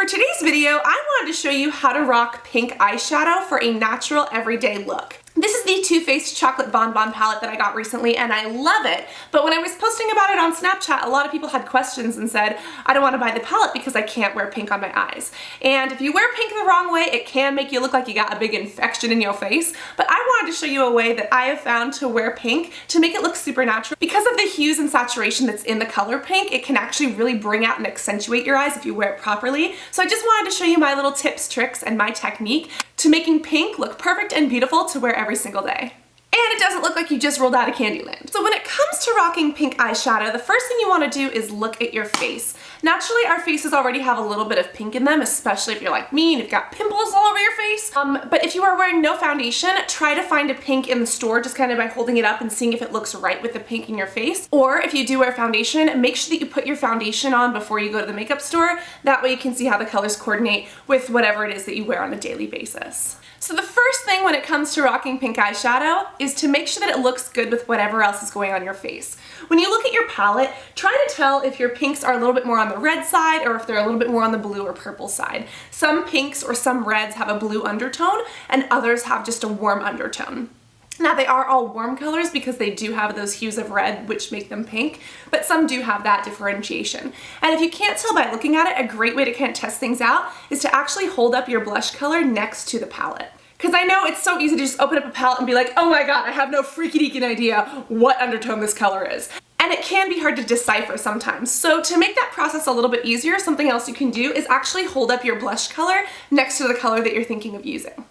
today's video, I wanted to show you how to rock pink eyeshadow for a natural everyday look. This is the Too Faced Chocolate Bonbon palette that I got recently and I love it, but when I was posting about it on Snapchat, a lot of people had questions and said, I don't want to buy the palette because I can't wear pink on my eyes. And if you wear pink the wrong way, it can make you look like you got a big infection in your face, but I wanted to show you a way that I have found to wear pink to make it look super natural. Because of the hues and saturation that's in the color pink, it can actually really bring out and accentuate your eyes if you wear it properly. So I just wanted to show you my little tips, tricks, and my technique to making pink look perfect and beautiful to wear every single day. And it doesn't look like you just rolled out of Candyland. So when it comes to rocking pink eyeshadow, the first thing you want to do is look at your face. Naturally, our faces already have a little bit of pink in them, especially if you're like me and you've got pimples all over your face. But if you are wearing no foundation, try to find a pink in the store just kind of by holding it up and seeing if it looks right with the pink in your face. Or if you do wear foundation, make sure that you put your foundation on before you go to the makeup store. That way you can see how the colors coordinate with whatever it is that you wear on a daily basis. So the first thing when it comes to rocking pink eyeshadow is to make sure that it looks good with whatever else is going on your face. When you look at your palette, try to tell if your pinks are a little bit more on the red side or if they're a little bit more on the blue or purple side. Some pinks or some reds have a blue undertone and others have just a warm undertone. Now they are all warm colors because they do have those hues of red which make them pink, but some do have that differentiation. And if you can't tell by looking at it, a great way to kind of test things out is to actually hold up your blush color next to the palette. Because I know it's so easy to just open up a palette and be like, oh my god, I have no freaky-deakin' idea what undertone this color is. And it can be hard to decipher sometimes. So to make that process a little bit easier, something else you can do is actually hold up your blush color next to the color that you're thinking of using.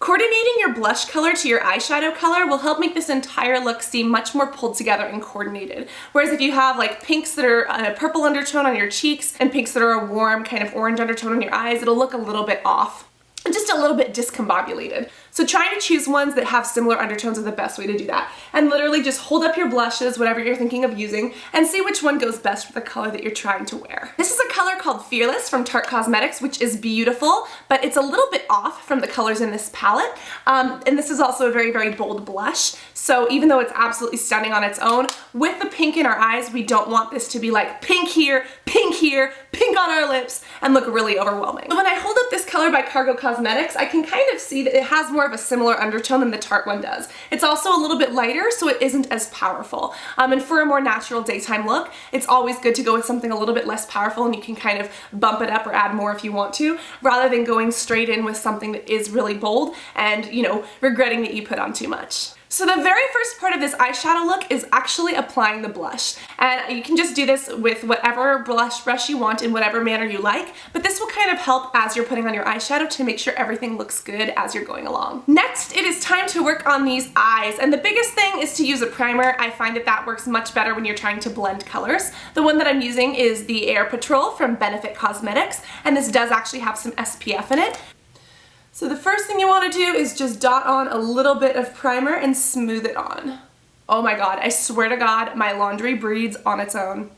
Coordinating your blush color to your eyeshadow color will help make this entire look seem much more pulled together and coordinated. Whereas if you have like pinks that are a purple undertone on your cheeks and pinks that are a warm kind of orange undertone on your eyes, it'll look a little bit off. Just a little bit discombobulated. So trying to choose ones that have similar undertones is the best way to do that. And literally just hold up your blushes, whatever you're thinking of using, and see which one goes best with the color that you're trying to wear. This is a color called Fearless from Tarte Cosmetics, which is beautiful, but it's a little bit off from the colors in this palette. And this is also a very, very bold blush. So even though it's absolutely stunning on its own, with the pink in our eyes, we don't want this to be like pink here, pink on our lips, and look really overwhelming. So when I hold up this color by Cargo Cosmetics, I can kind of see that it has more of a similar undertone than the Tarte one does. It's also a little bit lighter, so it isn't as powerful. And for a more natural daytime look, it's always good to go with something a little bit less powerful, and you can kind of bump it up or add more if you want to, rather than going straight in with something that is really bold and, you know, regretting that you put on too much. So the very first part of this eyeshadow look is actually applying the blush. And you can just do this with whatever blush brush you want in whatever manner you like, but this will kind of help as you're putting on your eyeshadow to make sure everything looks good as you're going along. Next, it is time to work on these eyes, and the biggest thing is to use a primer. I find that that works much better when you're trying to blend colors. The one that I'm using is the Air Patrol from Benefit Cosmetics, and this does actually have some SPF in it. So the first thing you want to do is just dot on a little bit of primer and smooth it on. Oh my god, I swear to god, my laundry breeds on its own.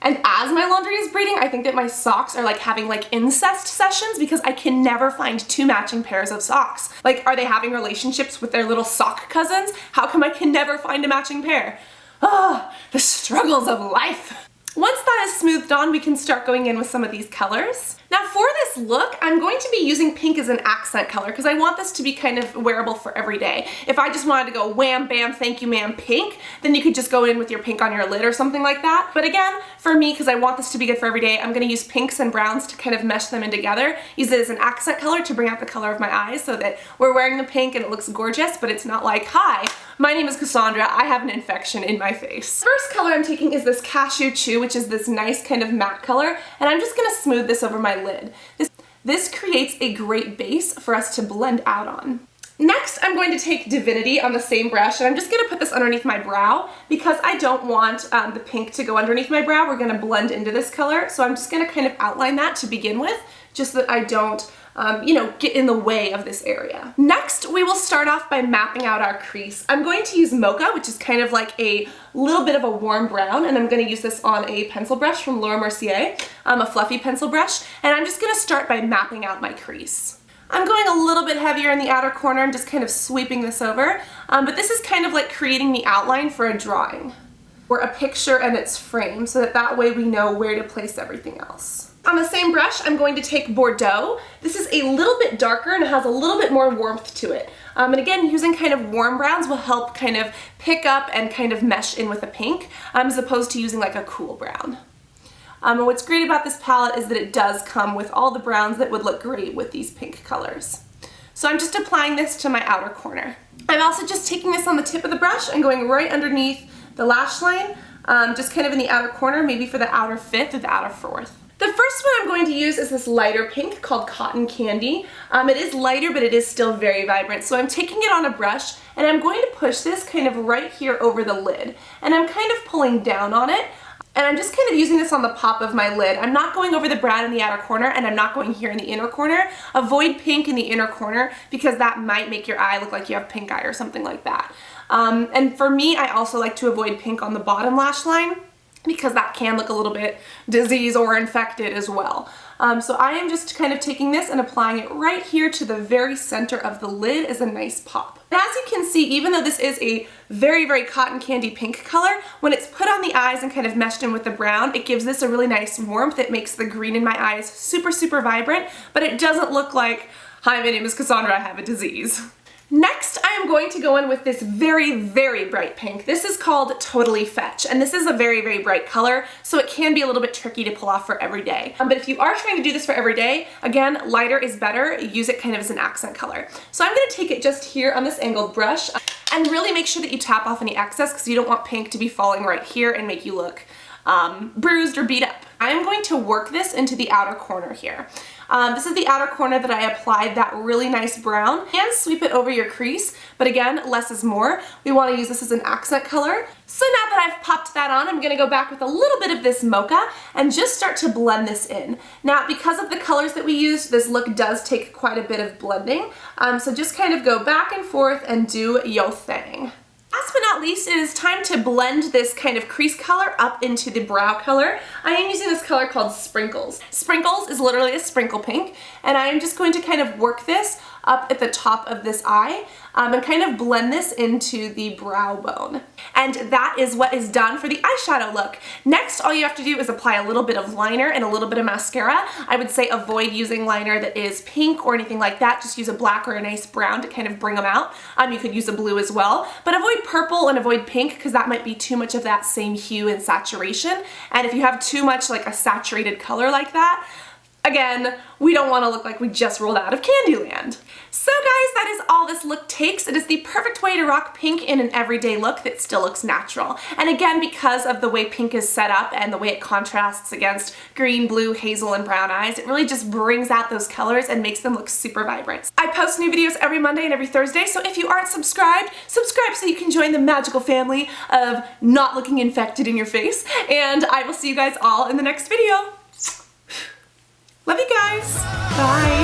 And as my laundry is breeding, I think that my socks are like having like incest sessions because I can never find two matching pairs of socks. Like, are they having relationships with their little sock cousins? How come I can never find a matching pair? Ah, the struggles of life. Once that is smoothed on, we can start going in with some of these colors. Now for this look, I'm going to be using pink as an accent color because I want this to be kind of wearable for every day. If I just wanted to go wham, bam, thank you ma'am, pink, then you could just go in with your pink on your lid or something like that. But again, for me, because I want this to be good for every day, I'm going to use pinks and browns to kind of mesh them in together. Use it as an accent color to bring out the color of my eyes so that we're wearing the pink and it looks gorgeous, but it's not like, hi, my name is Cassandra, I have an infection in my face. First color I'm taking is this Cashew Chew, which is this nice kind of matte color, and I'm just going to smooth this over my lid. This creates a great base for us to blend out on. Next, I'm going to take Divinity on the same brush, and I'm just going to put this underneath my brow because I don't want the pink to go underneath my brow. We're going to blend into this color, so I'm just going to kind of outline that to begin with, just so that I don't you know, get in the way of this area. Next, we will start off by mapping out our crease. I'm going to use Mocha, which is kind of like a little bit of a warm brown, and I'm going to use this on a pencil brush from Mercier, a fluffy pencil brush, and I'm just going to start by mapping out my crease. I'm going a little bit heavier in the outer corner and just kind of sweeping this over, but this is kind of like creating the outline for a drawing or a picture and its frame so that way we know where to place everything else. On the same brush, I'm going to take Bordeaux. This is a little bit darker and it has a little bit more warmth to it. And again, using kind of warm browns will help kind of pick up and kind of mesh in with a pink, as opposed to using like a cool brown. And what's great about this palette is that it does come with all the browns that would look great with these pink colors. So I'm just applying this to my outer corner. I'm also just taking this on the tip of the brush and going right underneath the lash line, just kind of in the outer corner, maybe for the outer fifth or the outer fourth. The first one I'm going to use is this lighter pink called Cotton Candy. It is lighter, but it is still very vibrant. So I'm taking it on a brush and I'm going to push this kind of right here over the lid. And I'm kind of pulling down on it. And I'm just kind of using this on the pop of my lid. I'm not going over the brown in the outer corner and I'm not going here in the inner corner. Avoid pink in the inner corner because that might make your eye look like you have pink eye or something like that. And for me, I also like to avoid pink on the bottom lash line because that can look a little bit disease or infected as well. So I am just kind of taking this and applying it right here to the very center of the lid as a nice pop. And as you can see, even though this is a very, very cotton candy pink color, when it's put on the eyes and kind of meshed in with the brown, it gives this a really nice warmth. It makes the green in my eyes super, super vibrant, but it doesn't look like, hi, my name is Cassandra, I have a disease. Next, I am going to go in with this very, very bright pink. This is called Totally Fetch, and this is a very, very bright color, so it can be a little bit tricky to pull off for every day. But if you are trying to do this for every day, again, lighter is better. Use it kind of as an accent color. So I'm going to take it just here on this angled brush and really make sure that you tap off any excess because you don't want pink to be falling right here and make you look bruised or beat up. I'm going to work this into the outer corner here. This is the outer corner that I applied that really nice brown. And sweep it over your crease, but again, less is more. We want to use this as an accent color. So now that I've popped that on, I'm going to go back with a little bit of this mocha and just start to blend this in. Now, because of the colors that we used, this look does take quite a bit of blending. So just kind of go back and forth and do your thing. Last but not least, it is time to blend this kind of crease color up into the brow color. I am using this color called Sprinkles. Sprinkles is literally a sprinkle pink, and I am just going to kind of work this up at the top of this eye and kind of blend this into the brow bone. And that is what is done for the eyeshadow look. Next, all you have to do is apply a little bit of liner and a little bit of mascara. I would say avoid using liner that is pink or anything like that. Just use a black or a nice brown to kind of bring them out. You could use a blue as well, but avoid purple and avoid pink because that might be too much of that same hue and saturation. And if you have too much like a saturated color like that, again, we don't want to look like we just rolled out of Candyland. So guys, that is all this look takes. It is the perfect way to rock pink in an everyday look that still looks natural. And again, because of the way pink is set up and the way it contrasts against green, blue, hazel, and brown eyes, it really just brings out those colors and makes them look super vibrant. I post new videos every Monday and every Thursday, so if you aren't subscribed, subscribe so you can join the magical family of not looking infected in your face. And I will see you guys all in the next video. Love you guys. Bye.